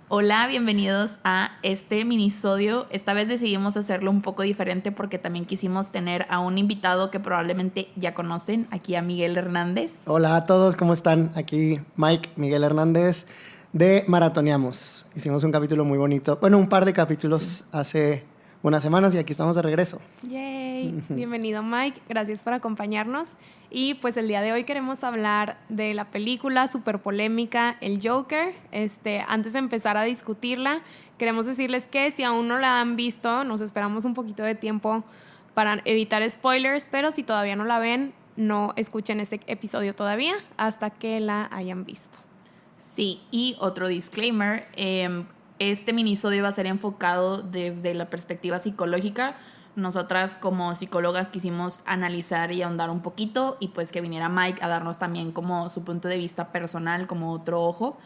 Hola, bienvenidos a este minisodio. Esta vez decidimos hacerlo un poco diferente porque también quisimos tener a un invitado que probablemente ya conocen, aquí a Miguel Hernández. Hola a todos, ¿cómo están? Aquí Mike, Miguel Hernández de Maratoneamos. Hicimos un capítulo muy bonito, bueno, un par de capítulos hace unas semanas y aquí estamos de regreso. ¡Yay! Bienvenido Mike, gracias por acompañarnos. Y pues el día de hoy queremos hablar de la película súper polémica, El Joker. Antes de empezar a discutirla, queremos decirles que si aún no la han visto, nos esperamos un poquito de tiempo para evitar spoilers, pero si todavía no la ven, no escuchen este episodio todavía hasta que la hayan visto. Sí, y otro disclaimer, este minisodio va a ser enfocado desde la perspectiva psicológica. Nosotras como psicólogas quisimos analizar y ahondar un poquito y pues que viniera Mike a darnos también como su punto de vista personal, como otro ojo.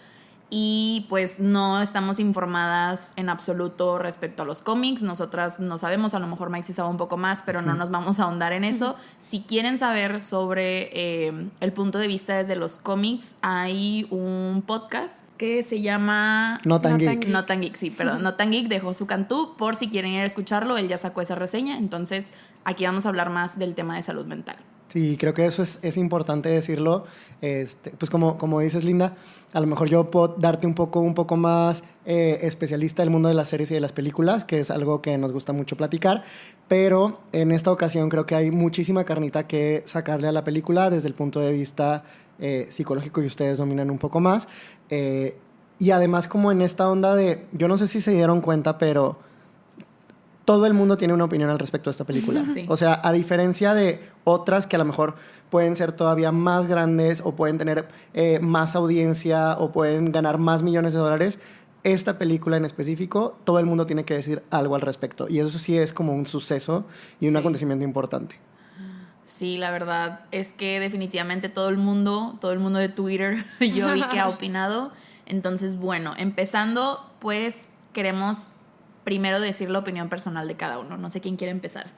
Y pues no estamos informadas en absoluto respecto a los cómics. Nosotras no sabemos, a lo mejor Mike sí sabe un poco más, pero no nos vamos a ahondar en eso. Si quieren saber sobre el punto de vista desde los cómics, hay un podcast que se llama No tan geek. No tan geek, sí, perdón. No tan geek dejó su cantú por si quieren ir a escucharlo. Él ya sacó esa reseña, entonces aquí vamos a hablar más del tema de salud mental. Sí, creo que eso es importante decirlo. Pues como dices, Linda, a lo mejor yo puedo darte un poco más especialista del mundo de las series y de las películas, que es algo que nos gusta mucho platicar, pero en esta ocasión creo que hay muchísima carnita que sacarle a la película desde el punto de vista psicológico y ustedes dominan un poco más. Y además como en esta onda de, yo no sé si se dieron cuenta, pero todo el mundo tiene una opinión al respecto de esta película. Sí. O sea, a diferencia de otras que a lo mejor pueden ser todavía más grandes o pueden tener más audiencia o pueden ganar más millones de dólares, esta película en específico, todo el mundo tiene que decir algo al respecto. Y eso sí es como un suceso y un acontecimiento importante. Sí, la verdad es que definitivamente todo el mundo de Twitter, yo vi que ha opinado. Entonces, bueno, empezando, pues queremos primero decir la opinión personal de cada uno. No sé quién quiere empezar.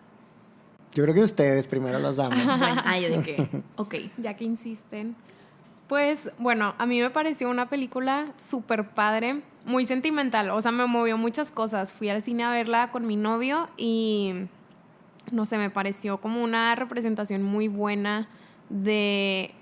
Yo creo que ustedes primero las damas. Bueno, yo de qué. Ok. Ya que insisten. Pues bueno, a mí me pareció una película súper padre, muy sentimental, o sea, me movió muchas cosas. Fui al cine a verla con mi novio y no sé, me pareció como una representación muy buena de,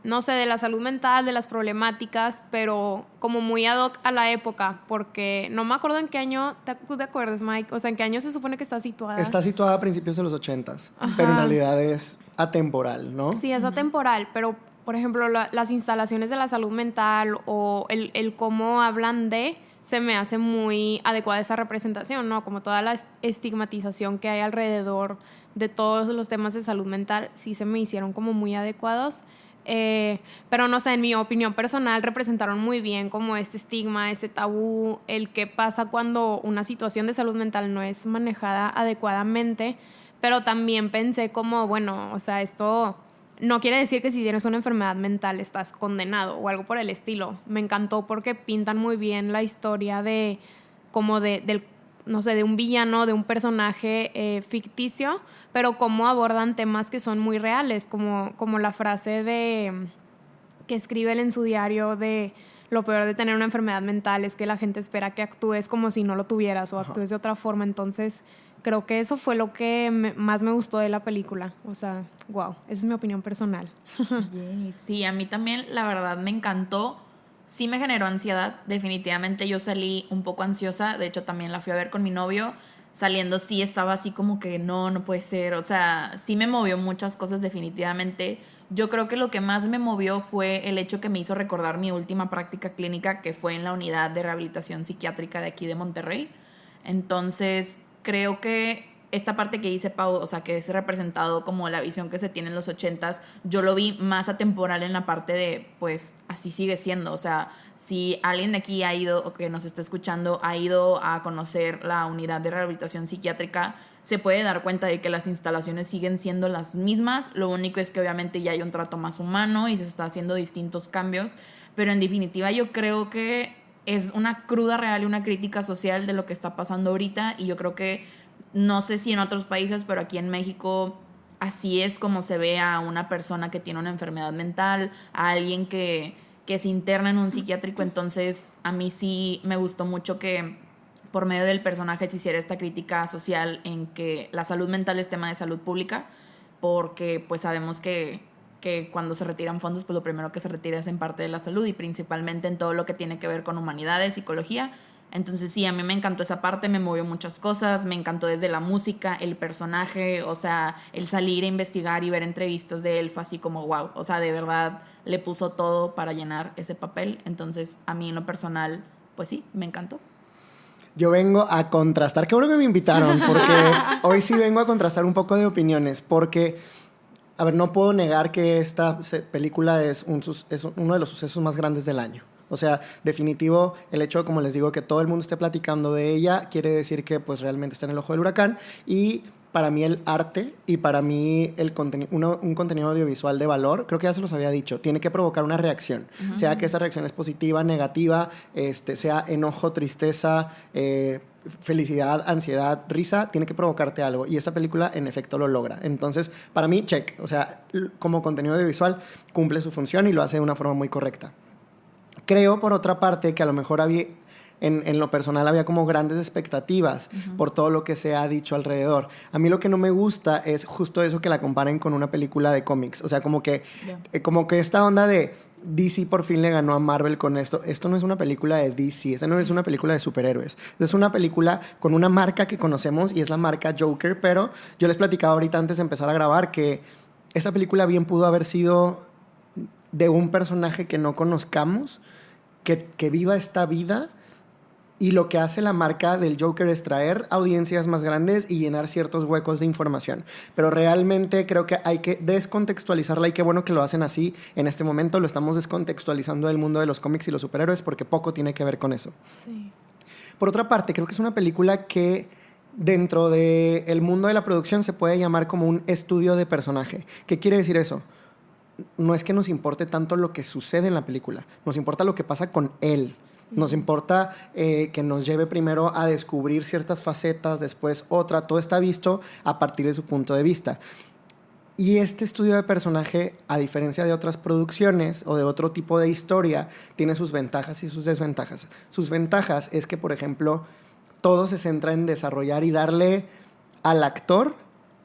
no sé, de la salud mental, de las problemáticas, pero como muy ad hoc a la época, porque no me acuerdo en qué año, ¿tú te acuerdas, Mike? O sea, ¿en qué año se supone que está situada? Está situada a principios de los 80s, pero en realidad es atemporal, ¿no? Sí, es atemporal, pero por ejemplo las instalaciones de la salud mental o el cómo hablan de, se me hace muy adecuada esa representación, ¿no? Como toda la estigmatización que hay alrededor de todos los temas de salud mental, sí se me hicieron como muy adecuados. Pero no sé, en mi opinión personal representaron muy bien como este estigma, este tabú, el que pasa cuando una situación de salud mental no es manejada adecuadamente, pero también pensé como, bueno, o sea, esto no quiere decir que si tienes una enfermedad mental estás condenado o algo por el estilo. Me encantó porque pintan muy bien la historia de como del, no sé, de un villano, de un personaje ficticio, pero cómo abordan temas que son muy reales, como la frase de que escribe él en su diario de lo peor de tener una enfermedad mental es que la gente espera que actúes como si no lo tuvieras o actúes de otra forma. Entonces creo que eso fue lo que más me gustó de la película. O sea, wow, esa es mi opinión personal. Sí, a mí también la verdad me encantó. Sí me generó ansiedad, definitivamente yo salí un poco ansiosa, de hecho también la fui a ver con mi novio, saliendo sí estaba así como que no puede ser, o sea, sí me movió muchas cosas definitivamente. Yo creo que lo que más me movió fue el hecho que me hizo recordar mi última práctica clínica, que fue en la unidad de rehabilitación psiquiátrica de aquí de Monterrey. Entonces creo que esta parte que dice Pau, o sea, que es representado como la visión que se tiene en los 80s, yo lo vi más atemporal en la parte de, pues, así sigue siendo. O sea, si alguien de aquí ha ido, o que nos está escuchando, ha ido a conocer la unidad de rehabilitación psiquiátrica, se puede dar cuenta de que las instalaciones siguen siendo las mismas. Lo único es que obviamente ya hay un trato más humano y se está haciendo distintos cambios. Pero en definitiva yo creo que es una cruda real y una crítica social de lo que está pasando ahorita, y yo creo que no sé si en otros países, pero aquí en México así es como se ve a una persona que tiene una enfermedad mental, a alguien que que se interna en un psiquiátrico. Entonces a mí sí me gustó mucho que por medio del personaje se hiciera esta crítica social en que la salud mental es tema de salud pública, porque pues sabemos que cuando se retiran fondos, pues lo primero que se retira es en parte de la salud y principalmente en todo lo que tiene que ver con humanidades, psicología. Entonces sí, a mí me encantó esa parte, me movió muchas cosas, me encantó desde la música, el personaje, o sea, el salir a investigar y ver entrevistas de él fue así como wow, o sea, de verdad le puso todo para llenar ese papel. Entonces a mí en lo personal, pues sí, me encantó. Yo vengo a contrastar, qué bueno que me invitaron, porque hoy sí vengo a contrastar un poco de opiniones, porque, a ver, no puedo negar que esta película es uno de los sucesos más grandes del año. O sea, definitivo, el hecho, como les digo, que todo el mundo esté platicando de ella, quiere decir que pues realmente está en el ojo del huracán. Y para mí el arte y para mí un contenido audiovisual de valor, creo que ya se los había dicho, tiene que provocar una reacción. Uh-huh. Sea que esa reacción es positiva, negativa, sea enojo, tristeza, felicidad, ansiedad, risa, tiene que provocarte algo. Y esa película, en efecto, lo logra. Entonces, para mí, check. O sea, como contenido audiovisual, cumple su función y lo hace de una forma muy correcta. Creo, por otra parte, que a lo mejor en lo personal había como grandes expectativas uh-huh. por todo lo que se ha dicho alrededor. A mí lo que no me gusta es justo eso, que la comparen con una película de cómics. O sea, como que esta onda de DC por fin le ganó a Marvel con esto. Esto no es una película de DC, esta no es una película de superhéroes. Es una película con una marca que conocemos y es la marca Joker, pero yo les platicaba ahorita antes de empezar a grabar que esta película bien pudo haber sido de un personaje que no conozcamos, que viva esta vida, y lo que hace la marca del Joker es traer audiencias más grandes y llenar ciertos huecos de información. Pero realmente creo que hay que descontextualizarla, y qué bueno que lo hacen así en este momento. Lo estamos descontextualizando del mundo de los cómics y los superhéroes porque poco tiene que ver con eso. Sí. Por otra parte, creo que es una película que dentro del mundo de la producción se puede llamar como un estudio de personaje. ¿Qué quiere decir eso? No es que nos importe tanto lo que sucede en la película, nos importa lo que pasa con él. Nos importa que nos lleve primero a descubrir ciertas facetas, después otra. Todo está visto a partir de su punto de vista. Y este estudio de personaje, a diferencia de otras producciones o de otro tipo de historia, tiene sus ventajas y sus desventajas. Sus ventajas es que, por ejemplo, todo se centra en desarrollar y darle al actor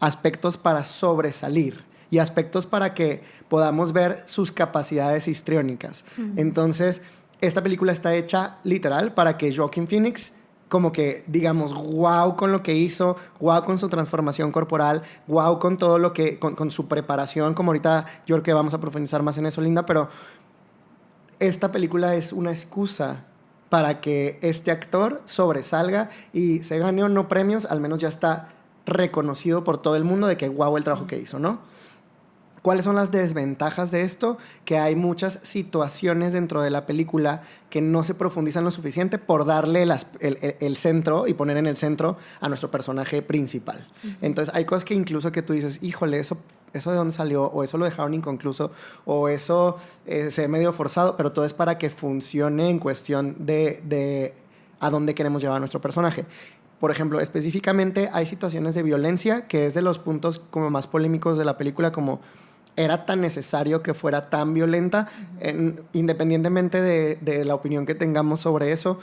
aspectos para sobresalir y aspectos para que podamos ver sus capacidades histriónicas. Uh-huh. Entonces, esta película está hecha literal para que Joaquin Phoenix, como que digamos, wow con lo que hizo, wow con su transformación corporal, wow con todo lo que, con su preparación, como ahorita yo creo que vamos a profundizar más en eso, Linda, pero esta película es una excusa para que este actor sobresalga y se gane o no premios, al menos ya está reconocido por todo el mundo de que wow el trabajo que hizo, ¿no? ¿Cuáles son las desventajas de esto? Que hay muchas situaciones dentro de la película que no se profundizan lo suficiente por darle el centro y poner en el centro a nuestro personaje principal. Uh-huh. Entonces hay cosas que incluso que tú dices, híjole, ¿eso de dónde salió? O eso lo dejaron inconcluso, o eso se ve medio forzado, pero todo es para que funcione en cuestión de a dónde queremos llevar a nuestro personaje. Por ejemplo, específicamente hay situaciones de violencia, que es de los puntos como más polémicos de la película, como era tan necesario que fuera tan violenta. Uh-huh. Independientemente de la opinión que tengamos sobre eso,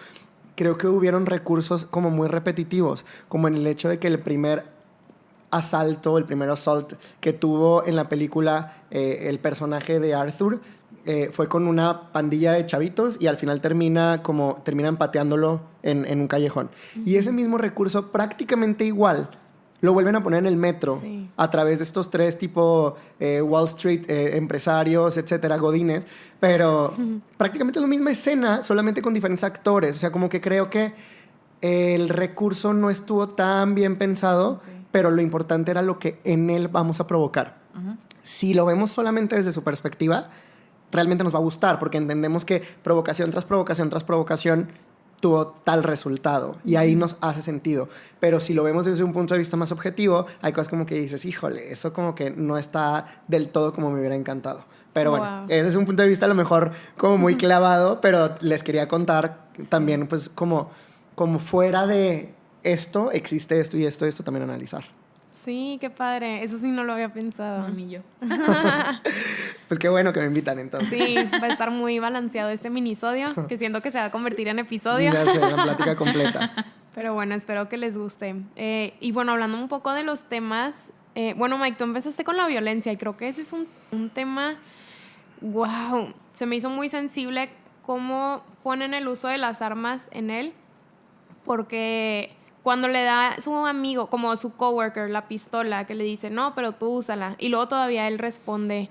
creo que hubieron recursos como muy repetitivos, como en el hecho de que el primer assault que tuvo en la película el personaje de Arthur fue con una pandilla de chavitos y al final terminan pateándolo en un callejón. Uh-huh. Y ese mismo recurso prácticamente igual lo vuelven a poner en el metro, sí, a través de estos tres tipo Wall Street, empresarios, etcétera, godines, pero prácticamente la misma escena, solamente con diferentes actores. O sea, como que creo que el recurso no estuvo tan bien pensado, okay, pero lo importante era lo que en él vamos a provocar. Uh-huh. Si lo vemos solamente desde su perspectiva, realmente nos va a gustar, porque entendemos que provocación tras provocación tras provocación tuvo tal resultado, y ahí nos hace sentido. Pero si lo vemos desde un punto de vista más objetivo, hay cosas como que dices, híjole, eso como que no está del todo como me hubiera encantado. Pero wow, bueno, ese es un punto de vista a lo mejor como muy clavado, pero les quería contar también, pues, como fuera de esto, existe esto y esto también analizar. Sí, qué padre. Eso sí no lo había pensado. No, ni yo. Pues qué bueno que me invitan entonces. Sí, va a estar muy balanceado este minisodio, que siento que se va a convertir en episodio. Ya sé, la plática completa. Pero bueno, espero que les guste. Y bueno, hablando un poco de los temas, bueno, Mike, tú empezaste con la violencia y creo que ese es un tema, wow, se me hizo muy sensible cómo ponen el uso de las armas en él, porque cuando le da su amigo, como su coworker, la pistola, que le dice, no, pero tú úsala, y luego todavía él responde,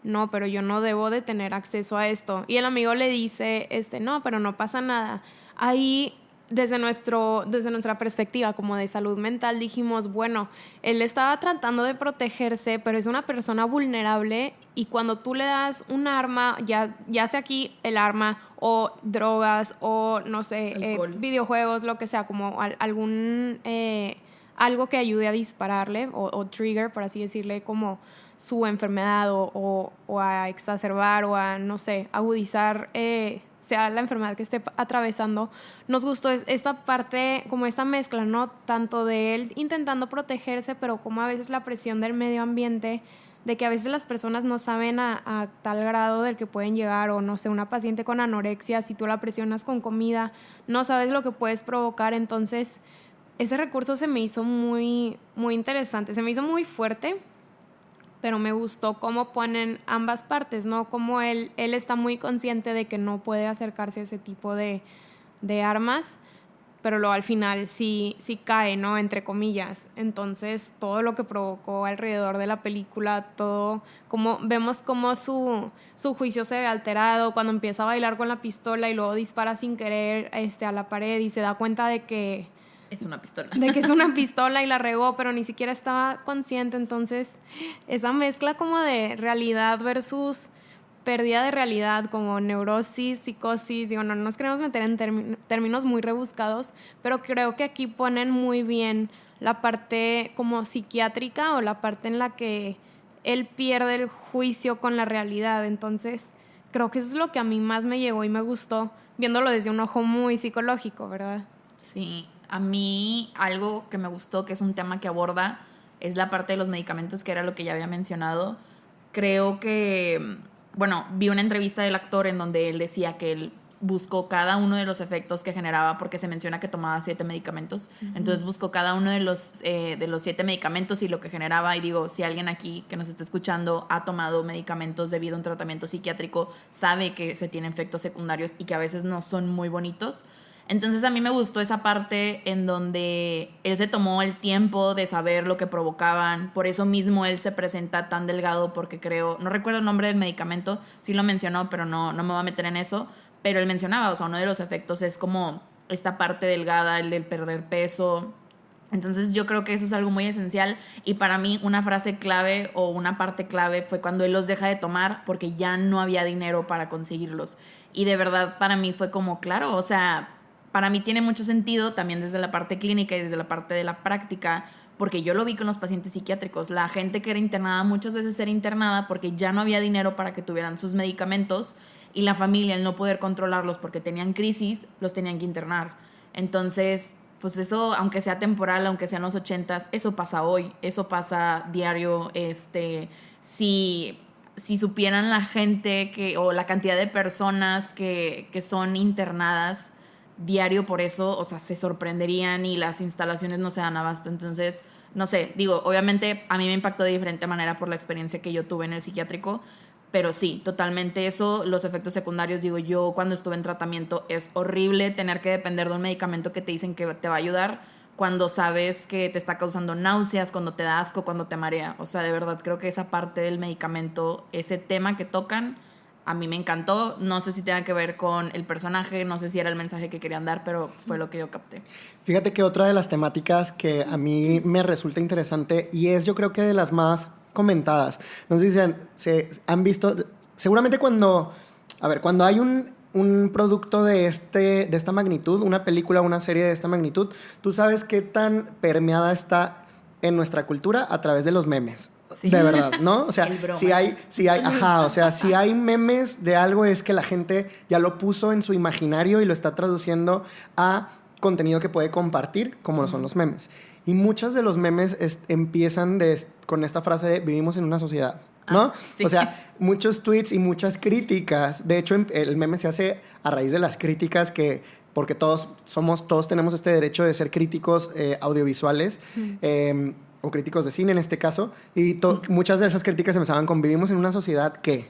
no, pero yo no debo de tener acceso a esto, y el amigo le dice, no, pero no pasa nada. Ahí, desde nuestra perspectiva como de salud mental, dijimos, bueno, él estaba tratando de protegerse, pero es una persona vulnerable, y cuando tú le das un arma, ya sea aquí el arma o drogas o no sé, videojuegos, lo que sea, como algo que ayude a dispararle o trigger, por así decirle, como su enfermedad o a exacerbar o a, no sé, agudizar sea la enfermedad que esté atravesando. Nos gustó esta parte, como esta mezcla, ¿no? Tanto de él intentando protegerse, pero como a veces la presión del medio ambiente, de que a veces las personas no saben a tal grado del que pueden llegar, o no sé, una paciente con anorexia, si tú la presionas con comida, no sabes lo que puedes provocar. Entonces, ese recurso se me hizo muy, muy interesante, se me hizo muy fuerte, pero me gustó cómo ponen ambas partes, ¿no? Como él está muy consciente de que no puede acercarse a ese tipo de armas, pero luego al final sí cae, ¿no? Entre comillas. Entonces, todo lo que provocó alrededor de la película, todo, vemos cómo su juicio se ve alterado cuando empieza a bailar con la pistola y luego dispara sin querer a la pared y se da cuenta de que es una pistola. De que es una pistola y la regó, pero ni siquiera estaba consciente. Entonces, esa mezcla como de realidad versus pérdida de realidad, como neurosis, psicosis, digo, no nos queremos meter en términos muy rebuscados, pero creo que aquí ponen muy bien la parte como psiquiátrica o la parte en la que él pierde el juicio con la realidad. Entonces, creo que eso es lo que a mí más me llegó y me gustó, viéndolo desde un ojo muy psicológico, ¿verdad? Sí. A mí algo que me gustó, que es un tema que aborda, es la parte de los medicamentos, que era lo que ya había mencionado. Creo que, bueno, vi una entrevista del actor en donde él decía que él buscó cada uno de los efectos que generaba, porque se menciona que tomaba 7 medicamentos. Uh-huh. Entonces buscó cada uno de los 7 medicamentos y lo que generaba. Y digo, si alguien aquí que nos está escuchando ha tomado medicamentos debido a un tratamiento psiquiátrico, sabe que se tienen efectos secundarios y que a veces no son muy bonitos. Entonces a mí me gustó esa parte en donde él se tomó el tiempo de saber lo que provocaban. Por eso mismo él se presenta tan delgado, porque creo, no recuerdo el nombre del medicamento, sí lo mencionó, pero no me voy a meter en eso. Pero él mencionaba, o sea, uno de los efectos es como esta parte delgada, el del perder peso. Entonces yo creo que eso es algo muy esencial, y para mí una frase clave o una parte clave fue cuando él los deja de tomar porque ya no había dinero para conseguirlos. Y de verdad para mí fue como, claro, o sea, para mí tiene mucho sentido también desde la parte clínica y desde la parte de la práctica, porque yo lo vi con los pacientes psiquiátricos. La gente que era internada muchas veces era internada porque ya no había dinero para que tuvieran sus medicamentos, y la familia, al no poder controlarlos porque tenían crisis, los tenían que internar. Entonces, pues eso, aunque sea temporal, aunque sean los 80s, eso pasa hoy, eso pasa diario. Si supieran la gente o la cantidad de personas que son internadas diario por eso, o sea, se sorprenderían y las instalaciones no se dan abasto. Entonces, no sé, digo, obviamente a mí me impactó de diferente manera por la experiencia que yo tuve en el psiquiátrico, pero sí, totalmente eso, los efectos secundarios, digo, yo cuando estuve en tratamiento es horrible tener que depender de un medicamento que te dicen que te va a ayudar cuando sabes que te está causando náuseas, cuando te da asco, cuando te marea. O sea, de verdad creo que esa parte del medicamento, ese tema que tocan, a mí me encantó. No sé si tenga que ver con el personaje, no sé si era el mensaje que querían dar, pero fue lo que yo capté. Fíjate que otra de las temáticas que a mí me resulta interesante, y es yo creo que de las más comentadas, no sé si se han visto, seguramente cuando hay un producto de esta magnitud, una película, una serie de esta magnitud, tú sabes qué tan permeada está en nuestra cultura a través de los memes. Sí. De verdad, ¿no? O sea, si hay memes de algo, es que la gente ya lo puso en su imaginario y lo está traduciendo a contenido que puede compartir, como son los memes. Y muchos de los memes empiezan con esta frase de vivimos en una sociedad. ¿no? Sí. O sea, muchos tweets y muchas críticas. De hecho, el meme se hace a raíz de las críticas porque todos tenemos este derecho de ser críticos audiovisuales, o críticos de cine en este caso, y muchas de esas críticas empezaban con: vivimos en una sociedad que...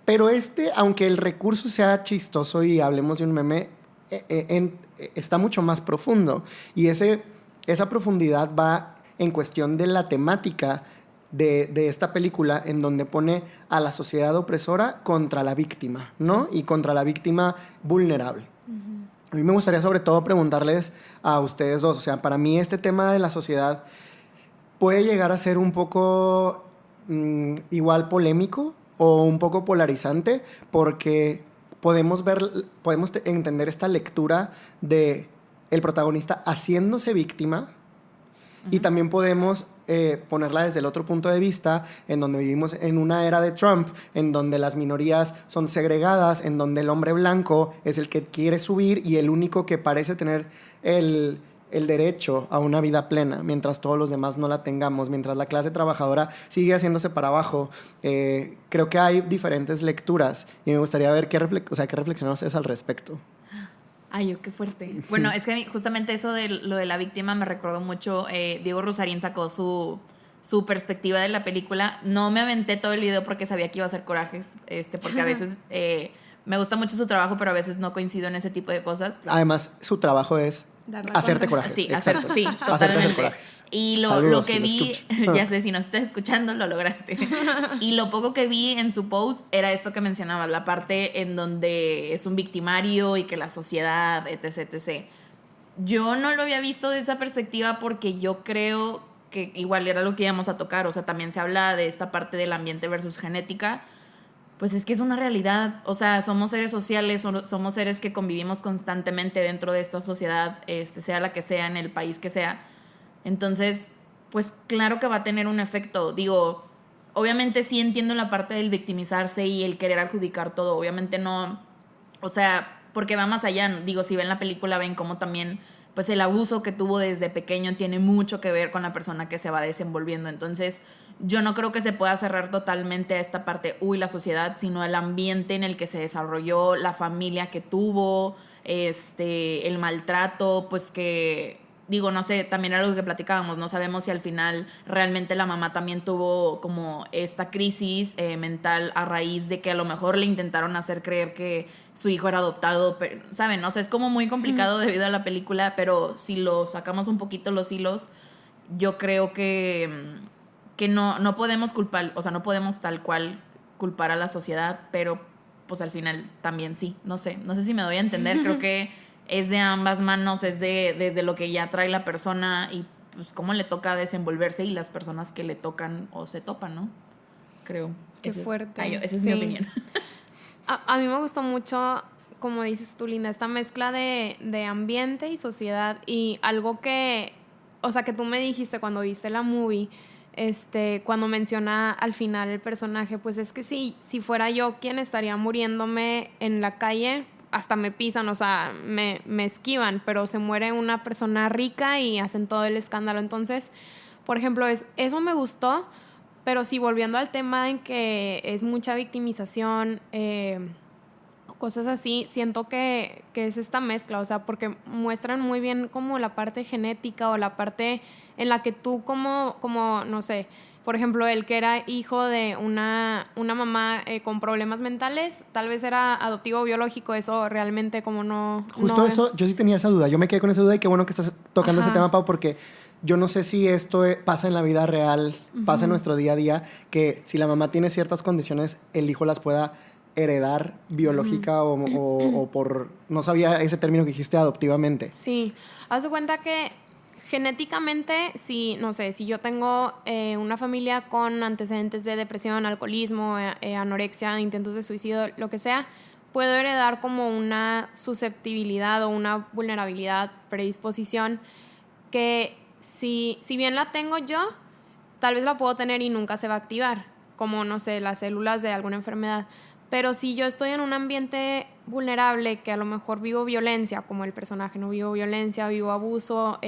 Pero aunque el recurso sea chistoso y hablemos de un meme, está mucho más profundo. Y esa profundidad va en cuestión de la temática de esta película, en donde pone a la sociedad opresora contra la víctima, ¿no? Sí. Y contra la víctima vulnerable. A mí me gustaría sobre todo preguntarles a ustedes dos, o sea, para mí este tema de la sociedad puede llegar a ser un poco igual polémico o un poco polarizante, porque podemos entender esta lectura de el protagonista haciéndose víctima, y también podemos ponerla desde el otro punto de vista, en donde vivimos en una era de Trump, en donde las minorías son segregadas, en donde el hombre blanco es el que quiere subir y el único que parece tener el derecho a una vida plena, mientras todos los demás no la tengamos, mientras la clase trabajadora sigue haciéndose para abajo. Creo que hay diferentes lecturas y me gustaría ver qué reflexionan ustedes al respecto. Ay, qué fuerte. Bueno, es que justamente eso de lo de la víctima me recordó mucho. Diego Rusarín sacó su perspectiva de la película. No me aventé todo el video porque sabía que iba a hacer corajes, porque a veces me gusta mucho su trabajo, pero a veces no coincido en ese tipo de cosas. Además, su trabajo es hacerte corajes. Sí, sí, totalmente. Hacer corajes. Y lo que vi, ya sé, si nos estás escuchando, lo lograste. Y lo poco que vi en su post era esto que mencionaba, la parte en donde es un victimario y que la sociedad, etc, etc. Yo no lo había visto de esa perspectiva porque yo creo que igual era lo que íbamos a tocar. O sea, también se habla de esta parte del ambiente versus genética. Pues es que es una realidad. O sea, somos seres sociales, somos seres que convivimos constantemente dentro de esta sociedad, sea la que sea, en el país que sea. Entonces, pues claro que va a tener un efecto. Digo, obviamente sí entiendo la parte del victimizarse y el querer adjudicar todo. Obviamente no, o sea, porque va más allá. Digo, si ven la película, ven cómo también, pues el abuso que tuvo desde pequeño tiene mucho que ver con la persona que se va desenvolviendo. Entonces, yo no creo que se pueda cerrar totalmente a esta parte, la sociedad, sino el ambiente en el que se desarrolló, la familia que tuvo, el maltrato, pues que, digo, no sé, también era algo que platicábamos, no sabemos si al final realmente la mamá también tuvo como esta crisis mental a raíz de que a lo mejor le intentaron hacer creer que su hijo era adoptado, pero, ¿saben? O sea, es como muy complicado debido a la película, pero si lo sacamos un poquito los hilos, yo creo que no podemos culpar, o sea, no podemos tal cual culpar a la sociedad, pero pues al final también sí, no sé si me doy a entender. Creo que es de ambas manos, es desde lo que ya trae la persona y pues cómo le toca desenvolverse y las personas que le tocan o se topan, ¿no? Creo. Qué fuerte. Esa es mi opinión. A mí me gustó mucho, como dices tú, Linda, esta mezcla de ambiente y sociedad, y algo que, o sea, que tú me dijiste cuando viste la movie, cuando menciona al final el personaje, pues es que si fuera yo quien estaría muriéndome en la calle, hasta me pisan, o sea, me esquivan, pero se muere una persona rica y hacen todo el escándalo. Entonces, por ejemplo, eso me gustó, pero sí, volviendo al tema en que es mucha victimización, cosas así, siento que es esta mezcla, o sea, porque muestran muy bien como la parte genética o la parte en la que tú como no sé, por ejemplo, él que era hijo de una mamá con problemas mentales, tal vez era adoptivo o biológico, eso realmente como no... Justo no eso, yo sí tenía esa duda, yo me quedé con esa duda y qué bueno que estás tocando ese tema, Pau, porque yo no sé si esto pasa en la vida real, pasa en nuestro día a día, que si la mamá tiene ciertas condiciones, el hijo las pueda heredar biológica o por... No sabía ese término que dijiste, adoptivamente. Sí, haz de cuenta que genéticamente, si yo tengo una familia con antecedentes de depresión, alcoholismo, anorexia, intentos de suicidio, lo que sea, puedo heredar como una susceptibilidad o una vulnerabilidad, predisposición, que si bien la tengo yo, tal vez la puedo tener y nunca se va a activar, como, no sé, las células de alguna enfermedad. Pero si yo estoy en un ambiente vulnerable, que a lo mejor vivo violencia, como el personaje, no vivo violencia, vivo abuso,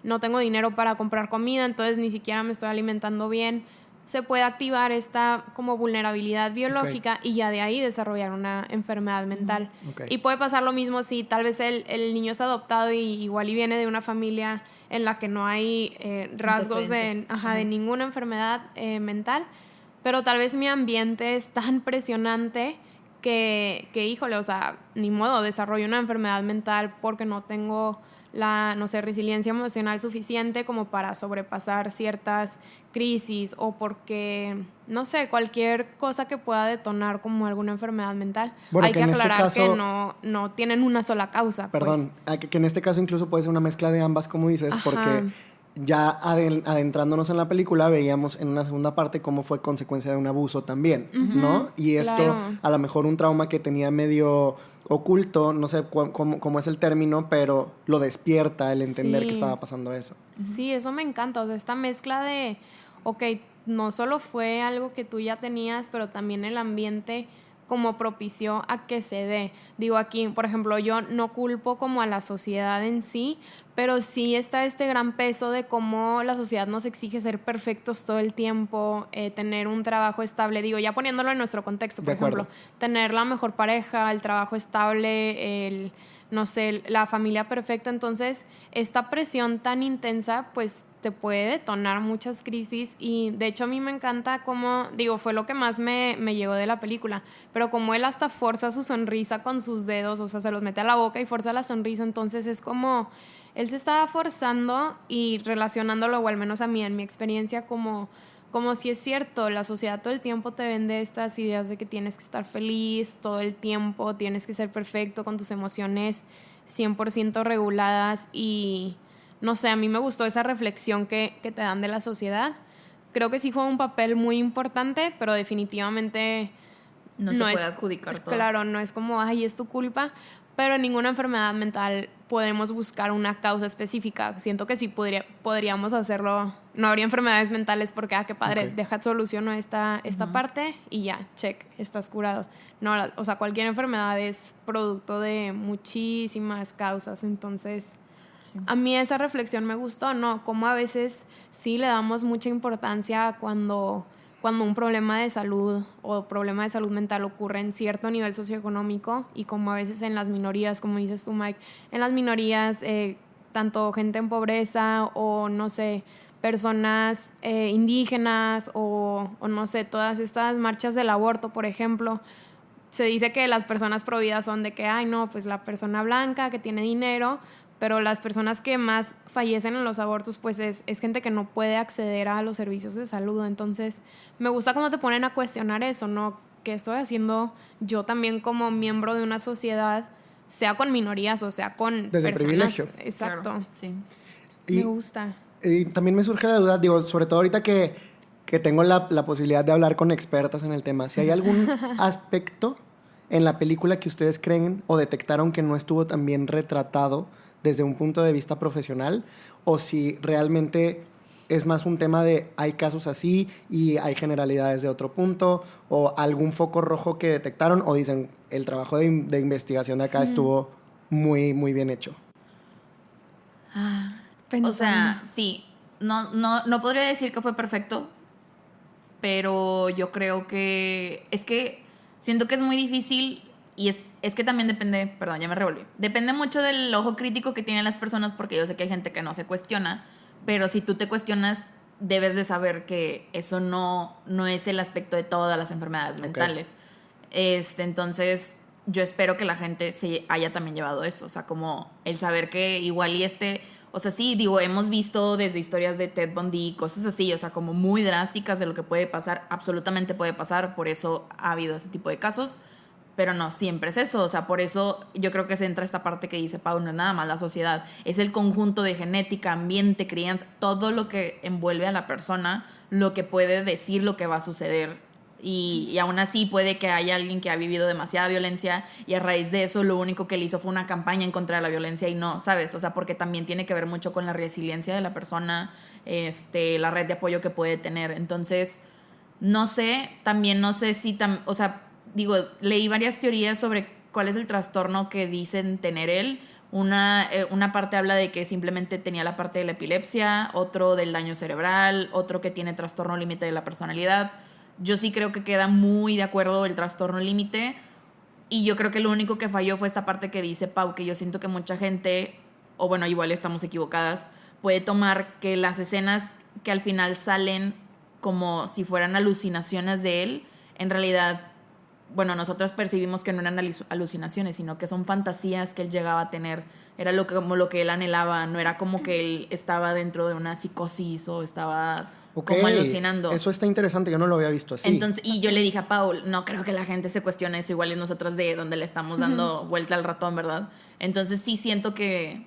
no tengo dinero para comprar comida, entonces ni siquiera me estoy alimentando bien, se puede activar esta como vulnerabilidad biológica y ya de ahí desarrollar una enfermedad mental. Y puede pasar lo mismo si tal vez el niño es adoptado y igual y viene de una familia en la que no hay rasgos de ninguna enfermedad mental, pero tal vez mi ambiente es tan presionante que híjole, o sea, ni modo, desarrollo una enfermedad mental porque no tengo la, no sé, resiliencia emocional suficiente como para sobrepasar ciertas crisis o porque, no sé, cualquier cosa que pueda detonar como alguna enfermedad mental. Bueno, hay que aclarar que no tienen una sola causa. Perdón, que en este caso incluso puede ser una mezcla de ambas, como dices, porque ya adentrándonos en la película veíamos en una segunda parte cómo fue consecuencia de un abuso también, ¿no? Y esto, a lo mejor un trauma que tenía medio oculto, no sé cómo es el término, pero lo despierta el entender que estaba pasando eso. Sí, eso me encanta, o sea, esta mezcla de, ok, no solo fue algo que tú ya tenías, pero también el ambiente como propició a que se dé. Digo, aquí, por ejemplo, yo no culpo como a la sociedad en sí, pero sí está este gran peso de cómo la sociedad nos exige ser perfectos todo el tiempo, tener un trabajo estable. Digo, ya poniéndolo en nuestro contexto, por ejemplo, tener la mejor pareja, el trabajo estable, no sé, la familia perfecta. Entonces, esta presión tan intensa, pues te puede detonar muchas crisis y de hecho a mí me encanta cómo, digo, fue lo que más me llegó de la película, pero como él hasta forza su sonrisa con sus dedos, o sea, se los mete a la boca y forza la sonrisa, entonces es como, él se estaba forzando y relacionándolo, o al menos a mí, en mi experiencia, como si es cierto, la sociedad todo el tiempo te vende estas ideas de que tienes que estar feliz todo el tiempo, tienes que ser perfecto con tus emociones 100% reguladas y no sé, a mí me gustó esa reflexión que te dan de la sociedad. Creo que sí juega un papel muy importante, pero definitivamente no se puede adjudicar todo. Claro, no es como, ay, es tu culpa, pero en ninguna enfermedad mental podemos buscar una causa específica. Siento que sí podríamos hacerlo. No habría enfermedades mentales porque, qué padre, deja soluciono esta parte y ya, check, estás curado. No, o sea, cualquier enfermedad es producto de muchísimas causas, entonces... Sí. A mí esa reflexión me gustó, ¿no? Como a veces sí le damos mucha importancia cuando un problema de salud o problema de salud mental ocurre en cierto nivel socioeconómico y como a veces en las minorías, como dices tú, Mike, en las minorías, tanto gente en pobreza o, no sé, personas indígenas o no sé, todas estas marchas del aborto, por ejemplo, se dice que las personas pro vida son de que, ay, no, pues la persona blanca que tiene dinero, pero las personas que más fallecen en los abortos, pues es gente que no puede acceder a los servicios de salud. Entonces, me gusta cómo te ponen a cuestionar eso, ¿no? ¿Qué estoy haciendo yo también como miembro de una sociedad, sea con minorías o sea con desde personas? Privilegio. Exacto. Claro, sí. Me gusta. Y también me surge la duda, digo, sobre todo ahorita que tengo la posibilidad de hablar con expertas en el tema, si hay algún aspecto en la película que ustedes creen o detectaron que no estuvo tan bien retratado desde un punto de vista profesional, o si realmente es más un tema de hay casos así y hay generalidades de otro punto, o algún foco rojo que detectaron, o dicen el trabajo de investigación de acá estuvo muy, muy bien hecho. O sea, sí, no podría decir que fue perfecto, pero yo creo que es que siento que es muy difícil. Y es que también depende, perdón, ya me revolví. Depende mucho del ojo crítico que tienen las personas, porque yo sé que hay gente que no se cuestiona, pero si tú te cuestionas, debes de saber que eso no es el aspecto de todas las enfermedades mentales. Entonces, yo espero que la gente se haya también llevado eso, o sea, como el saber que igual o sea, sí, digo, hemos visto desde historias de Ted Bundy, cosas así, o sea, como muy drásticas de lo que puede pasar, absolutamente puede pasar, por eso ha habido ese tipo de casos. Pero no siempre es eso, o sea, por eso yo creo que se entra esta parte que dice Pau, no es nada más la sociedad, es el conjunto de genética, ambiente, crianza, todo lo que envuelve a la persona, lo que puede decir lo que va a suceder. Y aún así puede que haya alguien que ha vivido demasiada violencia y a raíz de eso lo único que él hizo fue una campaña en contra de la violencia y no, ¿sabes? O sea, porque también tiene que ver mucho con la resiliencia de la persona, la red de apoyo que puede tener. Entonces, no sé, también no sé si, o sea, digo, leí varias teorías sobre cuál es el trastorno que dicen tener él, Una parte habla de que simplemente tenía la parte de la epilepsia, otro del daño cerebral, otro que tiene trastorno límite de la personalidad. Yo sí creo que queda muy de acuerdo el trastorno límite, y yo creo que lo único que falló fue esta parte que dice Pau, que yo siento que mucha gente, o bueno, igual estamos equivocadas, puede tomar que las escenas que al final salen como si fueran alucinaciones de él, en realidad, bueno, nosotros percibimos que no eran alucinaciones, sino que son fantasías que él llegaba a tener. Era como lo que él anhelaba, no era como que él estaba dentro de una psicosis o estaba como alucinando. Eso está interesante, yo no lo había visto así. Entonces, y yo le dije a Paul, no creo que la gente se cuestione eso, igual y nosotras de donde le estamos dando vuelta al ratón, ¿verdad? Entonces sí siento que,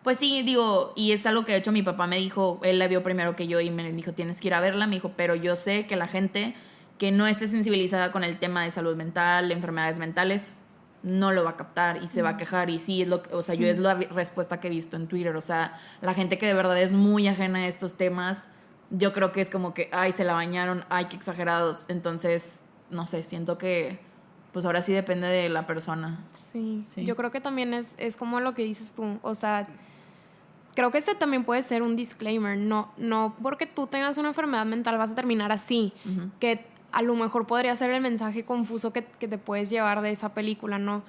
pues sí, digo, y es algo que de hecho mi papá me dijo, él la vio primero que yo y me dijo, tienes que ir a verla, me dijo, pero yo sé que la gente que no esté sensibilizada con el tema de salud mental, enfermedades mentales, no lo va a captar y se va a quejar. Y sí, es lo que, o sea, yo es la respuesta que he visto en Twitter. O sea, la gente que de verdad es muy ajena a estos temas, yo creo que es como que, ay, se la bañaron, ay, qué exagerados. Entonces, no sé, siento que pues ahora sí depende de la persona. Sí, yo creo que también es como lo que dices tú. O sea, creo que este también puede ser un disclaimer. No porque tú tengas una enfermedad mental vas a terminar así. Que a lo mejor podría ser el mensaje confuso que te puedes llevar de esa película, ¿no?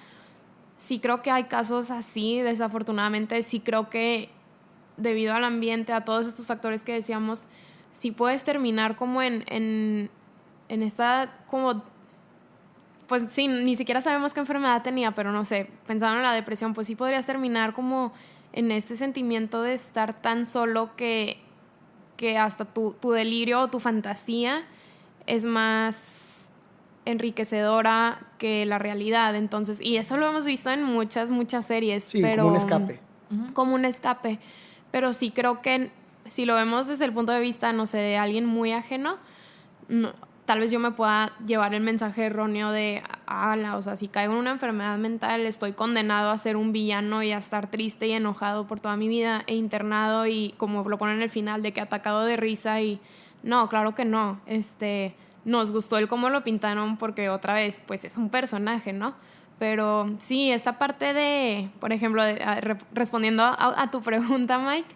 Sí creo que hay casos así, desafortunadamente. Sí creo que debido al ambiente, a todos estos factores que decíamos, sí puedes terminar como en esta como... Pues sí, ni siquiera sabemos qué enfermedad tenía, pero no sé, pensando en la depresión, pues sí podrías terminar como en este sentimiento de estar tan solo que hasta tu delirio o tu fantasía es más enriquecedora que la realidad. Entonces, y eso lo hemos visto en muchas series. Sí, pero, como un escape. Como un escape. Pero sí creo que si lo vemos desde el punto de vista, no sé, de alguien muy ajeno, no, tal vez yo me pueda llevar el mensaje erróneo de, o sea, si caigo en una enfermedad mental, estoy condenado a ser un villano y a estar triste y enojado por toda mi vida e internado y como lo ponen en el final, de que atacado de risa y... No, claro que no. Nos gustó el cómo lo pintaron porque otra vez, pues es un personaje, ¿no? Pero sí, esta parte de, por ejemplo, respondiendo a tu pregunta, Mike,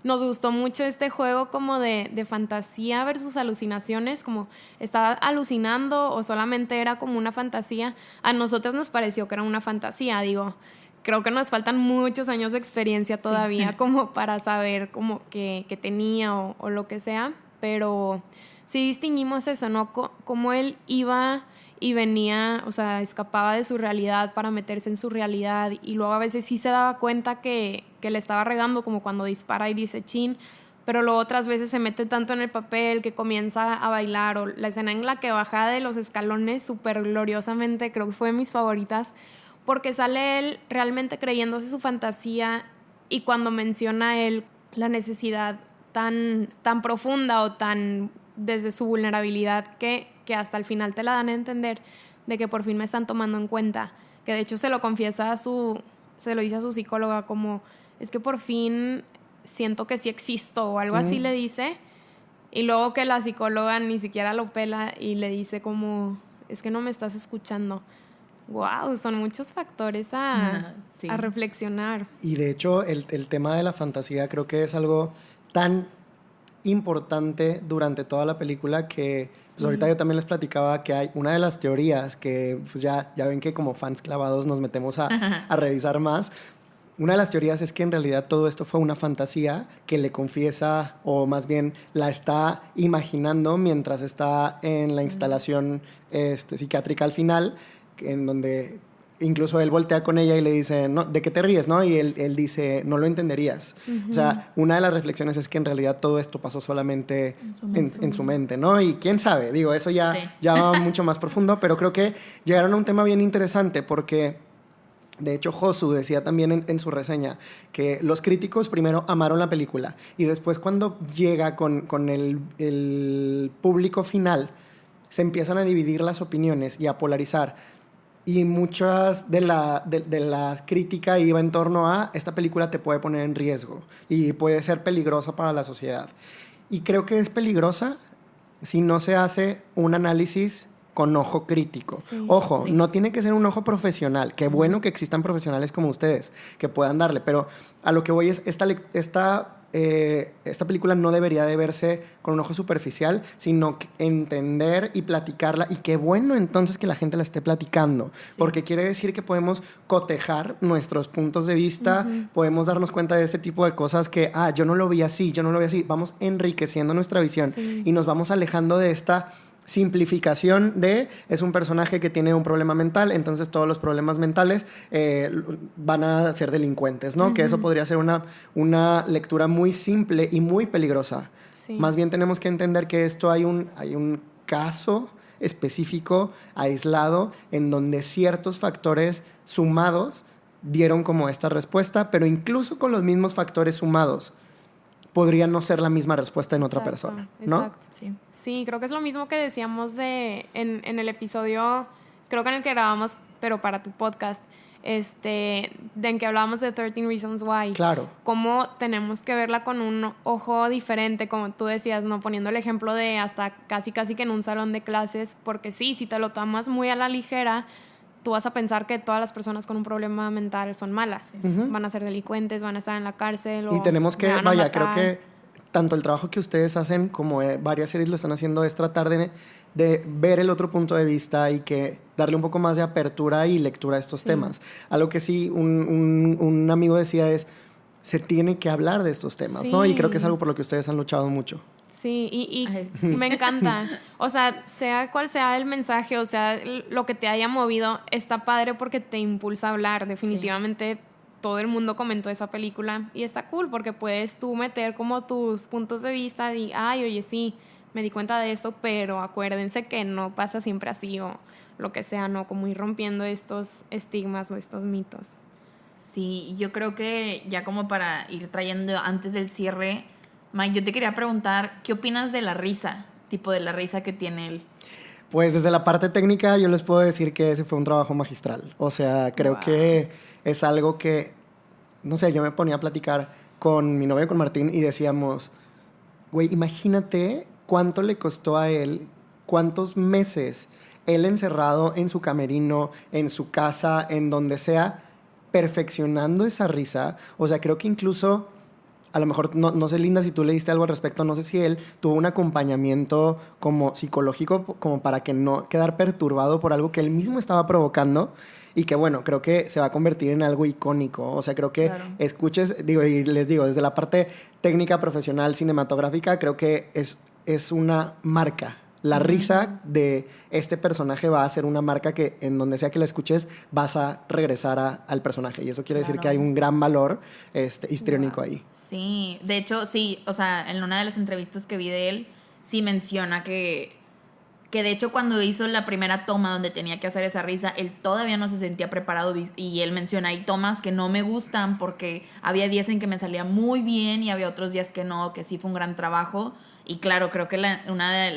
nos gustó mucho este juego como de fantasía versus alucinaciones, como estaba alucinando o solamente era como una fantasía. A nosotros nos pareció que era una fantasía, digo, creo que nos faltan muchos años de experiencia todavía como para saber como que tenía o lo que sea, pero sí distinguimos eso, ¿no? Cómo él iba y venía, o sea, escapaba de su realidad para meterse en su realidad y luego a veces sí se daba cuenta que le estaba regando, como cuando dispara y dice chin, pero luego otras veces se mete tanto en el papel que comienza a bailar, o la escena en la que baja de los escalones súper gloriosamente, creo que fue de mis favoritas, porque sale él realmente creyéndose su fantasía y cuando menciona él la necesidad tan profunda o tan desde su vulnerabilidad que hasta el final te la dan a entender de que por fin me están tomando en cuenta, que de hecho se lo confiesa se lo dice a su psicóloga como, es que por fin siento que sí existo o algo así le dice, y luego que la psicóloga ni siquiera lo pela y le dice como, es que no me estás escuchando. Wow, son muchos factores a reflexionar. Y de hecho el tema de la fantasía creo que es algo tan importante durante toda la película que pues ahorita yo también les platicaba que hay una de las teorías que pues ya ven que como fans clavados nos metemos a revisar más. Una de las teorías es que en realidad todo esto fue una fantasía que le confiesa, o más bien la está imaginando mientras está en la instalación psiquiátrica al final, en donde incluso él voltea con ella y le dice, no, ¿de qué te ríes? ¿No? Y él dice, no lo entenderías. O sea, una de las reflexiones es que en realidad todo esto pasó solamente en su mente, ¿no? Y quién sabe, digo, eso ya va mucho más profundo, pero creo que llegaron a un tema bien interesante porque, de hecho, Josu decía también en su reseña que los críticos primero amaron la película y después cuando llega con el público final, se empiezan a dividir las opiniones y a polarizar. Y muchas de la crítica iba en torno a esta película te puede poner en riesgo y puede ser peligrosa para la sociedad. Y creo que es peligrosa si no se hace un análisis con ojo crítico. Sí. Ojo, Sí. no tiene que ser un ojo profesional. Qué bueno que existan profesionales como ustedes que puedan darle, pero a lo que voy es esta película no debería de verse con un ojo superficial, sino entender y platicarla. Y qué bueno entonces que la gente la esté platicando, porque quiere decir que podemos cotejar nuestros puntos de vista, podemos darnos cuenta de este tipo de cosas que, yo no lo vi así, yo no lo vi así. Vamos enriqueciendo nuestra visión y nos vamos alejando de esta simplificación de es un personaje que tiene un problema mental, entonces todos los problemas mentales van a ser delincuentes, ¿no? Que eso podría ser una lectura muy simple y muy peligrosa. Sí. Más bien tenemos que entender que esto hay un caso específico, aislado, en donde ciertos factores sumados dieron como esta respuesta, pero incluso con los mismos factores sumados podría no ser la misma respuesta en otra persona, ¿no? Exacto. Sí, creo que es lo mismo que decíamos en el episodio, creo que en el que grabamos, pero para tu podcast, en que hablábamos de 13 Reasons Why. Claro. Cómo tenemos que verla con un ojo diferente, como tú decías, ¿no? Poniendo el ejemplo de hasta casi que en un salón de clases, porque sí, si te lo tomas muy a la ligera, tú vas a pensar que todas las personas con un problema mental son malas. Van a ser delincuentes, van a estar en la cárcel. Y tenemos que, van a vaya, matar. creo que tanto el trabajo que ustedes hacen como varias series lo están haciendo es tratar de ver el otro punto de vista y que darle un poco más de apertura y lectura a estos temas. Algo que sí un amigo decía es, se tiene que hablar de estos temas, ¿no? Y creo que es algo por lo que ustedes han luchado mucho. Sí, y me encanta. O sea cual sea el mensaje, o sea, lo que te haya movido, está padre porque te impulsa a hablar. Definitivamente todo el mundo comentó esa película y está cool porque puedes tú meter como tus puntos de vista y, oye, sí, me di cuenta de esto, pero acuérdense que no pasa siempre así o lo que sea, ¿no? Como ir rompiendo estos estigmas o estos mitos. Sí, yo creo que ya como para ir trayendo antes del cierre, Mike, yo te quería preguntar, ¿qué opinas de la risa? Tipo de la risa que tiene él. Pues desde la parte técnica yo les puedo decir que ese fue un trabajo magistral. O sea, creo que es algo que, no sé, yo me ponía a platicar con mi novio, con Martín, y decíamos, güey, imagínate cuánto le costó a él, cuántos meses él encerrado en su camerino, en su casa, en donde sea, perfeccionando esa risa. O sea, creo que incluso, a lo mejor, no sé, Linda, si tú le diste algo al respecto, no sé si él tuvo un acompañamiento como psicológico, como para que no quedar perturbado por algo que él mismo estaba provocando y que, bueno, creo que se va a convertir en algo icónico. O sea, creo que escuches, digo, y les digo, desde la parte técnica, profesional, cinematográfica, creo que es una marca. La risa de este personaje va a ser una marca que en donde sea que la escuches vas a regresar al personaje. Y eso quiere decir que hay un gran valor histriónico ahí. Sí, de hecho, sí, o sea, en una de las entrevistas que vi de él, sí menciona que de hecho cuando hizo la primera toma donde tenía que hacer esa risa, él todavía no se sentía preparado y él menciona, hay tomas que no me gustan porque había días en que me salía muy bien y había otros días que no, que sí fue un gran trabajo. Y claro, creo que la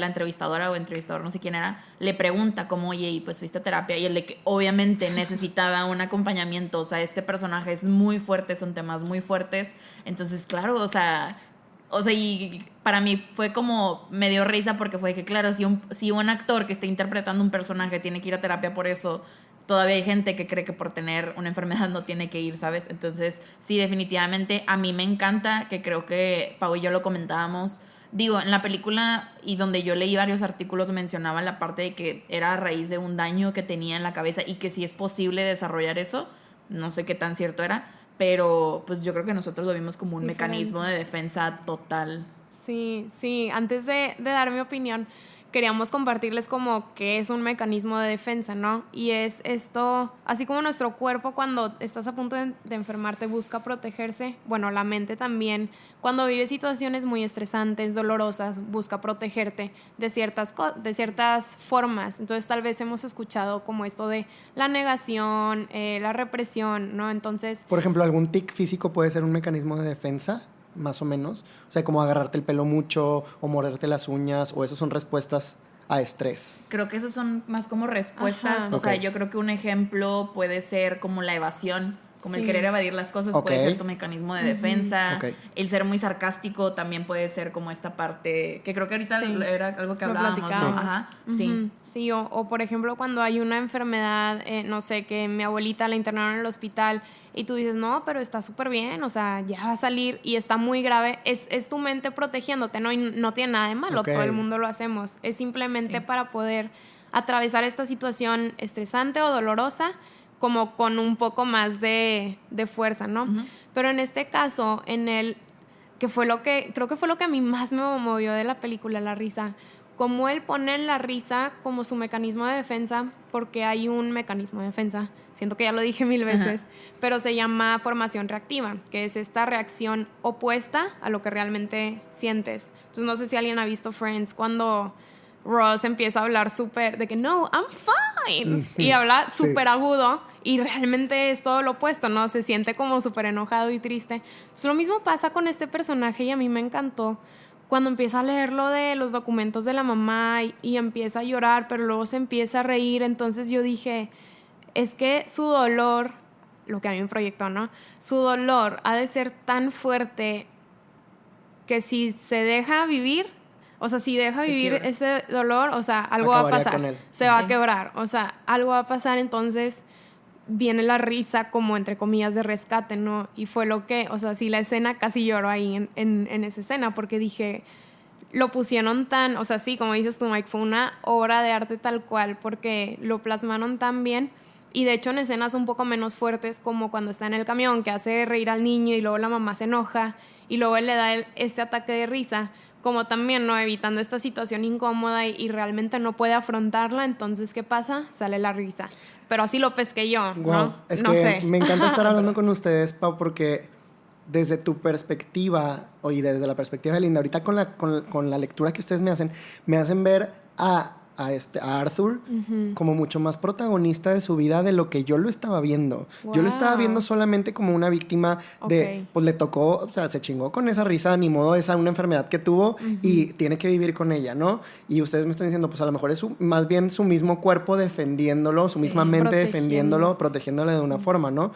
entrevistadora o entrevistador, no sé quién era, le pregunta como, oye, y pues fuiste a terapia. Y él de que obviamente necesitaba un acompañamiento. O sea, este personaje es muy fuerte, son temas muy fuertes. Entonces, claro, o sea, y para mí fue como, me dio risa porque fue que, claro, si un actor que está interpretando un personaje tiene que ir a terapia por eso, todavía hay gente que cree que por tener una enfermedad no tiene que ir, ¿sabes? Entonces, sí, definitivamente, a mí me encanta, que creo que Pau y yo lo comentábamos. Digo, en la película y donde yo leí varios artículos mencionaban la parte de que era a raíz de un daño que tenía en la cabeza y que sí es posible desarrollar eso. No sé qué tan cierto era, pero pues yo creo que nosotros lo vimos como un mecanismo de defensa total. Sí. Antes de dar mi opinión, queríamos compartirles como que es un mecanismo de defensa, ¿no? Y es esto, así como nuestro cuerpo cuando estás a punto de enfermarte busca protegerse, bueno, la mente también, cuando vive situaciones muy estresantes, dolorosas, busca protegerte de ciertas formas. Entonces tal vez hemos escuchado como esto de la negación, la represión, ¿no? Entonces... Por ejemplo, ¿algún tic físico puede ser un mecanismo de defensa? Más o menos. O sea, como agarrarte el pelo mucho o morderte las uñas, o esas son respuestas a estrés. Creo que esos son más como respuestas. O sea, yo creo que un ejemplo puede ser como la evasión. Como Sí. el querer evadir las cosas Ok. puede ser tu mecanismo de defensa. Ok. El ser muy sarcástico también puede ser como esta parte, que creo que ahorita Sí. era algo que Lo hablábamos, ¿no? platicábamos. Ajá, sí. Ujú. Sí, o por ejemplo cuando hay una enfermedad, no sé, que mi abuelita la internaron en el hospital y tú dices, no, pero está súper bien, o sea, ya va a salir y está muy grave, es tu mente protegiéndote, ¿no? Y no tiene nada de malo, Ok. todo el mundo lo hacemos, es simplemente Sí. para poder atravesar esta situación estresante o dolorosa como con un poco más de fuerza, ¿no? Ujú. Pero en este caso, que fue creo que fue lo que a mí más me movió de la película, la risa. Como él pone la risa como su mecanismo de defensa, porque hay un mecanismo de defensa, siento que ya lo dije 1000 veces, pero se llama formación reactiva, que es esta reacción opuesta a lo que realmente sientes. Entonces no sé si alguien ha visto Friends cuando Ross empieza a hablar súper de que no, I'm fine, y habla Sí. súper agudo y realmente es todo lo opuesto, ¿no? Se siente como súper enojado y triste. Entonces, lo mismo pasa con este personaje y a mí me encantó cuando empieza a leer lo de los documentos de la mamá y empieza a llorar, pero luego se empieza a reír. Entonces yo dije, es que su dolor, lo que a mí me proyectó, ¿no? Su dolor ha de ser tan fuerte que si se deja vivir, o sea, si deja Se vivir quiebra. ese dolor, o sea, algo va a Acabaría pasar, con él. se va a Sí. quebrar, o sea, algo va a pasar, entonces viene la risa como entre comillas de rescate, ¿no? Y fue lo que, o sea, sí, la escena casi lloro ahí en esa escena porque dije, lo pusieron tan, o sea, sí, como dices tú, Mike, fue una obra de arte tal cual porque lo plasmaron tan bien y de hecho en escenas un poco menos fuertes como cuando está en el camión que hace reír al niño y luego la mamá se enoja y luego él le da este ataque de risa, como también, ¿no? Evitando esta situación incómoda y realmente no puede afrontarla, entonces, ¿qué pasa? Sale la risa. Pero así lo pesqué yo, Wow. ¿no? Es No que sé. me encanta estar hablando con ustedes, Pau, porque desde tu perspectiva, y desde la perspectiva de Linda, ahorita con la lectura que ustedes me hacen ver a Arthur como mucho más protagonista de su vida de lo que yo lo estaba viendo. Yo lo estaba viendo Wow. solamente como una víctima de, Ok. pues le tocó, o sea, se chingó con esa risa, ni modo, esa una enfermedad que tuvo y tiene que vivir con ella, ¿no? Y ustedes me están diciendo, pues a lo mejor es más bien su mismo cuerpo defendiéndolo, su Sí, misma mente defendiéndolo, protegiéndose. protegiéndole de una forma, ¿no?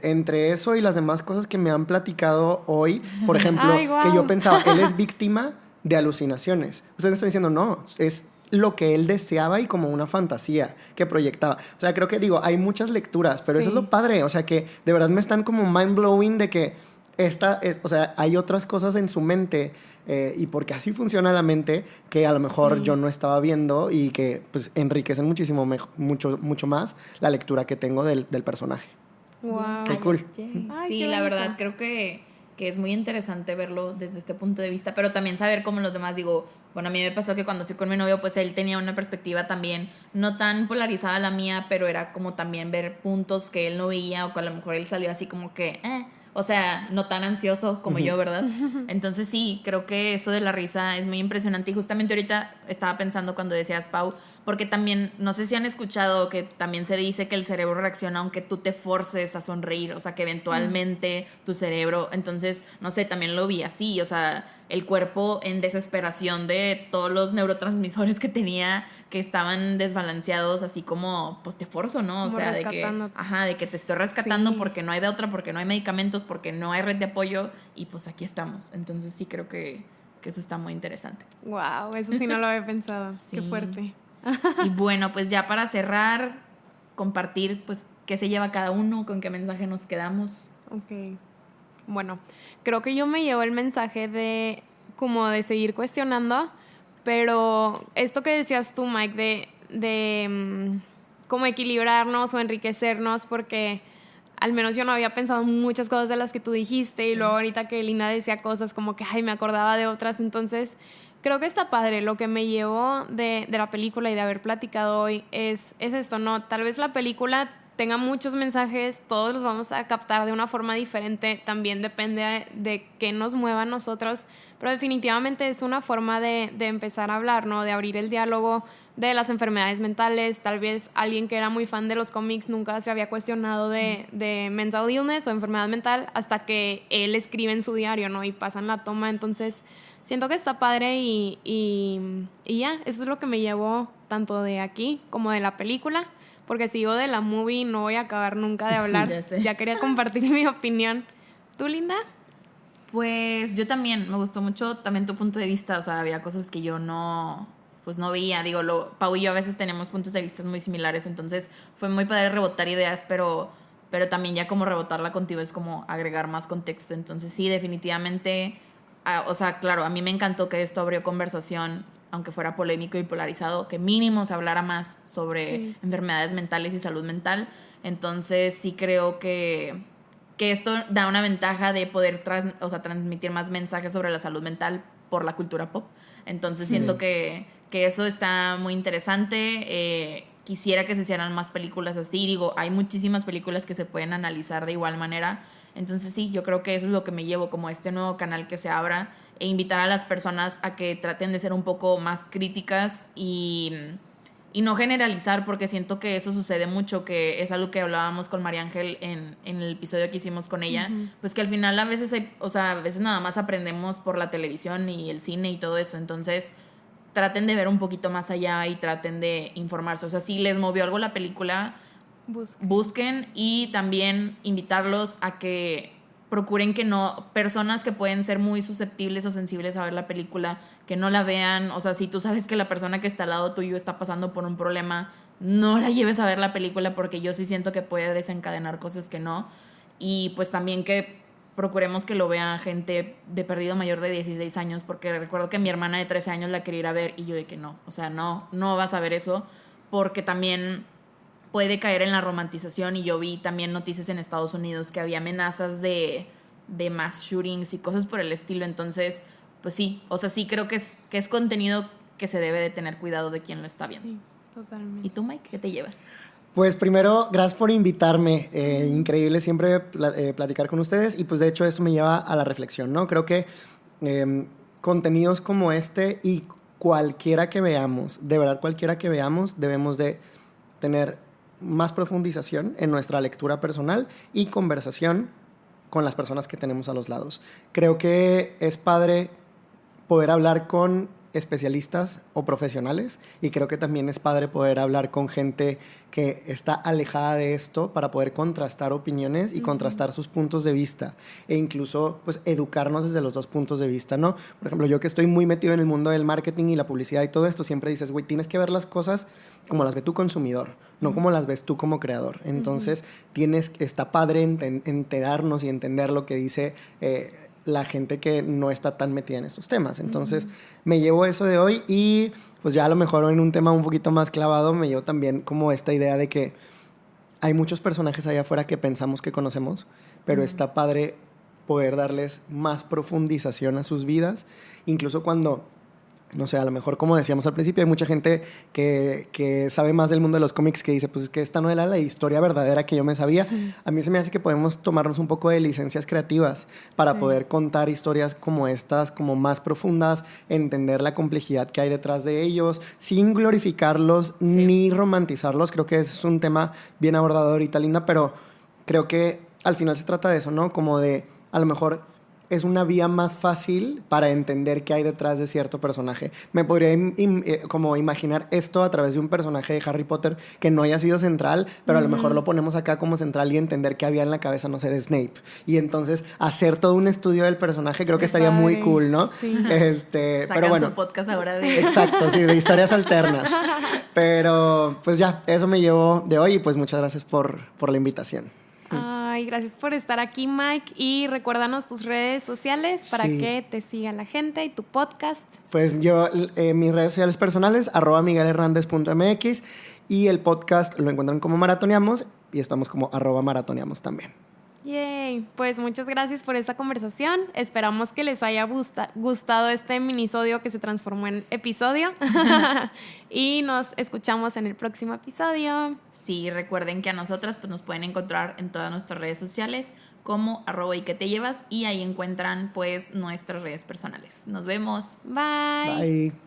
Entre eso y las demás cosas que me han platicado hoy, por ejemplo, Ay, guau. que yo pensaba, él es víctima de alucinaciones. Ustedes me están diciendo, no, es lo que él deseaba y como una fantasía que proyectaba. O sea, creo que digo, hay muchas lecturas, pero eso es Sí. lo padre. O sea, que de verdad me están como mind blowing de que o sea, hay otras cosas en su mente y porque así funciona la mente que a lo mejor Sí. yo no estaba viendo y que pues enriquecen muchísimo, mucho más la lectura que tengo del personaje. Wow. Qué cool. Ay, Sí, qué la bonito. verdad, creo que es muy interesante verlo desde este punto de vista, pero también saber cómo los demás, digo, bueno, a mí me pasó que cuando fui con mi novio, pues él tenía una perspectiva también no tan polarizada a la mía, pero era como también ver puntos que él no veía o que a lo mejor él salió así como que, o sea, no tan ansioso como yo, ¿verdad? Entonces sí, creo que eso de la risa es muy impresionante y justamente ahorita estaba pensando cuando decías, Pau, porque también, no sé si han escuchado que también se dice que el cerebro reacciona aunque tú te forces a sonreír, o sea, que eventualmente tu cerebro, entonces, no sé, también lo vi así, o sea, el cuerpo en desesperación de todos los neurotransmisores que tenía que estaban desbalanceados, así como, pues te forzo, ¿no? O Como sea, rescatándote. de que te estoy rescatando Sí. porque no hay de otra, porque no hay medicamentos, porque no hay red de apoyo y pues aquí estamos. Entonces sí creo que eso está muy interesante. Wow, eso sí no lo había pensado. Qué Sí. fuerte. Y bueno, pues ya para cerrar, compartir, pues, qué se lleva cada uno, con qué mensaje nos quedamos. Ok. Bueno, creo que yo me llevo el mensaje de como de seguir cuestionando, pero esto que decías tú, Mike, de como equilibrarnos o enriquecernos, porque al menos yo no había pensado muchas cosas de las que tú dijiste y luego ahorita que Linda decía cosas como que, ay, me acordaba de otras, entonces creo que está padre. Lo que me llevó de la película y de haber platicado hoy es esto, ¿no? Tal vez la película tenga muchos mensajes, todos los vamos a captar de una forma diferente, también depende de qué nos mueva a nosotros, pero definitivamente es una forma de empezar a hablar, ¿no? De abrir el diálogo de las enfermedades mentales. Tal vez alguien que era muy fan de los cómics nunca se había cuestionado de mental illness o enfermedad mental hasta que él escribe en su diario, ¿no? Y pasan la toma, entonces siento que está padre y ya, eso es lo que me llevó tanto de aquí como de la película. porque si digo de la movie no voy a acabar nunca de hablar. Ya sé. Ya quería compartir mi opinión. ¿Tú, Linda? Pues yo también, me gustó mucho también tu punto de vista, o sea, había cosas que yo no, pues no veía, digo, Pau y yo a veces tenemos puntos de vista muy similares, entonces fue muy padre rebotar ideas, pero también ya como rebotarla contigo es como agregar más contexto, entonces sí, definitivamente, o sea, claro, a mí me encantó que esto abrió conversación, aunque fuera polémico y polarizado, que mínimo se hablara más sobre enfermedades mentales y salud mental, entonces sí creo que esto da una ventaja de poder transmitir más mensajes sobre la salud mental por la cultura pop. Entonces siento que eso está muy interesante. Quisiera que se hicieran más películas así. Digo, hay muchísimas películas que se pueden analizar de igual manera. Entonces sí, yo creo que eso es lo que me llevo, como este nuevo canal que se abra e invitar a las personas a que traten de ser un poco más críticas y no generalizar, porque siento que eso sucede mucho, que es algo que hablábamos con María Ángel en el episodio que hicimos con ella, pues que al final a veces a veces nada más aprendemos por la televisión y el cine y todo eso, entonces traten de ver un poquito más allá y traten de informarse, o sea, si les movió algo la película, busquen y también invitarlos a que procuren que no, personas que pueden ser muy susceptibles o sensibles a ver la película, que no la vean, o sea, si tú sabes que la persona que está al lado tuyo está pasando por un problema, no la lleves a ver la película porque yo sí siento que puede desencadenar cosas que no, y pues también que procuremos que lo vea gente de perdido mayor de 16 años, porque recuerdo que mi hermana de 13 años la quería ir a ver y yo de que no, o sea, no vas a ver eso, porque también puede caer en la romantización, y yo vi también noticias en Estados Unidos que había amenazas de mass shootings y cosas por el estilo, entonces pues sí, o sea, sí creo que es contenido que se debe de tener cuidado de quién lo está viendo. Sí, totalmente. ¿Y tú, Mike, qué te llevas? Pues primero, gracias por invitarme. Increíble siempre platicar con ustedes y pues de hecho esto me lleva a la reflexión, ¿no? Creo que contenidos como este y cualquiera que veamos, de verdad cualquiera que veamos, debemos de tener más profundización en nuestra lectura personal y conversación con las personas que tenemos a los lados. Creo que es padre poder hablar con especialistas o profesionales y creo que también es padre poder hablar con gente que está alejada de esto para poder contrastar opiniones y contrastar sus puntos de vista e incluso pues educarnos desde los dos puntos de vista, ¿no? Por ejemplo, yo que estoy muy metido en el mundo del marketing y la publicidad y todo esto, siempre dices, güey, tienes que ver las cosas como las ve tu consumidor, no como las ves tú como creador. Entonces, está padre enterarnos y entender lo que dice la gente que no está tan metida en estos temas. Entonces, me llevo eso de hoy y pues ya a lo mejor en un tema un poquito más clavado me llevo también como esta idea de que hay muchos personajes allá afuera que pensamos que conocemos, pero está padre poder darles más profundización a sus vidas, incluso cuando, no sé, a lo mejor como decíamos al principio, hay mucha gente que sabe más del mundo de los cómics que dice, pues es que esta no era la historia verdadera que yo me sabía. A mí se me hace que podemos tomarnos un poco de licencias creativas para poder contar historias como estas, como más profundas, entender la complejidad que hay detrás de ellos, sin glorificarlos ni romantizarlos. Creo que es un tema bien abordado ahorita, Linda, pero creo que al final se trata de eso, ¿no? Como de, a lo mejor es una vía más fácil para entender qué hay detrás de cierto personaje. Me podría como imaginar esto a través de un personaje de Harry Potter que no haya sido central, pero a lo mejor lo ponemos acá como central y entender qué había en la cabeza, no sé, de Snape. Y entonces hacer todo un estudio del personaje creo que estaría muy cool, ¿no? Sí. Pero bueno. Su podcast ahora de... Exacto, sí, de historias alternas. Pero pues ya, eso me llevo de hoy y pues muchas gracias por la invitación. Ay, gracias por estar aquí, Mike. Y recuérdanos tus redes sociales para que te siga la gente y tu podcast. Pues yo, mis redes sociales personales, @miguelhernandez.mx, y el podcast lo encuentran como Maratoneamos y estamos como @maratoneamos también. Yay, pues muchas gracias por esta conversación. Esperamos que les haya gustado este minisodio que se transformó en episodio. Y nos escuchamos en el próximo episodio. Sí, recuerden que a nosotras pues nos pueden encontrar en todas nuestras redes sociales como @y que te llevas, y ahí encuentran pues nuestras redes personales. Nos vemos. Bye. Bye.